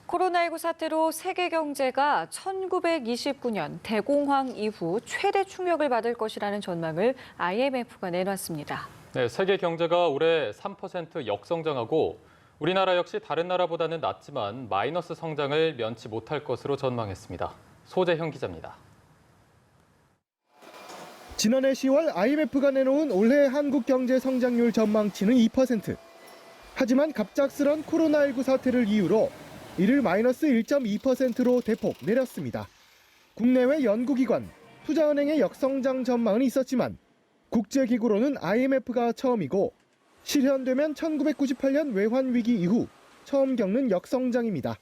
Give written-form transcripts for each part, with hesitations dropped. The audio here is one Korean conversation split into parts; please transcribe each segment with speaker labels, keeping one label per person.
Speaker 1: 코로나19 사태로 세계 경제가 1929년 대공황 이후 최대 충격을 받을 것이라는 전망을 IMF가 내놨습니다.
Speaker 2: 네, 세계 경제가 올해 3% 역성장하고 우리나라 역시 다른 나라보다는 낮지만 마이너스 성장을 면치 못할 것으로 전망했습니다. 소재형 기자입니다.
Speaker 3: 지난해 10월 IMF가 내놓은 올해 한국 경제 성장률 전망치는 2%. 하지만 갑작스런 코로나19 사태를 이유로 이를 마이너스 1.2%로 대폭 내렸습니다. 국내외 연구기관, 투자은행의 역성장 전망은 있었지만 국제기구로는 IMF가 처음이고 실현되면 1998년 외환위기 이후 처음 겪는 역성장입니다.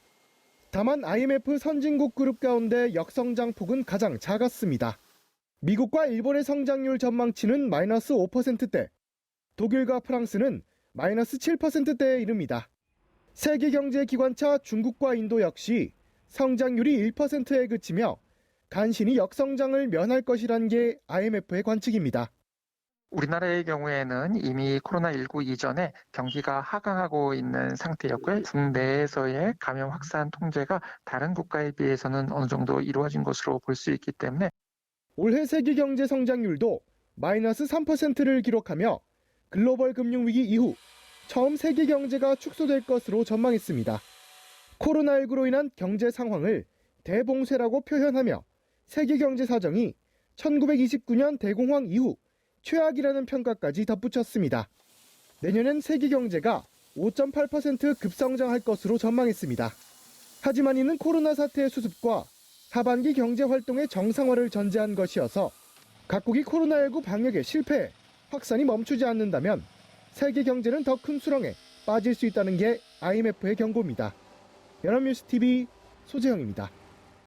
Speaker 3: 다만 IMF 선진국 그룹 가운데 역성장 폭은 가장 작았습니다. 미국과 일본의 성장률 전망치는 마이너스 5%대, 독일과 프랑스는 마이너스 7%대에 이릅니다. 세계경제기관차 중국과 인도 역시 성장률이 1%에 그치며 간신히 역성장을 면할 것이란 게 IMF의 관측입니다.
Speaker 4: 우리나라의 경우에는 이미 코로나19 이전에 경기가 하강하고 있는 상태였고요. 국내에서의 감염 확산 통제가 다른 국가에 비해서는 어느 정도 이루어진 것으로 볼 수 있기 때문에
Speaker 3: 올해 세계경제 성장률도 마이너스 3%를 기록하며 글로벌 금융위기 이후 처음 세계 경제가 축소될 것으로 전망했습니다. 코로나19로 인한 경제 상황을 대봉쇄라고 표현하며 세계 경제 사정이 1929년 대공황 이후 최악이라는 평가까지 덧붙였습니다. 내년엔 세계 경제가 5.8% 급성장할 것으로 전망했습니다. 하지만 이는 코로나 사태의 수습과 하반기 경제 활동의 정상화를 전제한 것이어서 각국이 코로나19 방역에 실패해 확산이 멈추지 않는다면 세계 경제는 더 큰 수렁에 빠질 수 있다는 게 IMF의 경고입니다. 연합뉴스TV 소재형입니다.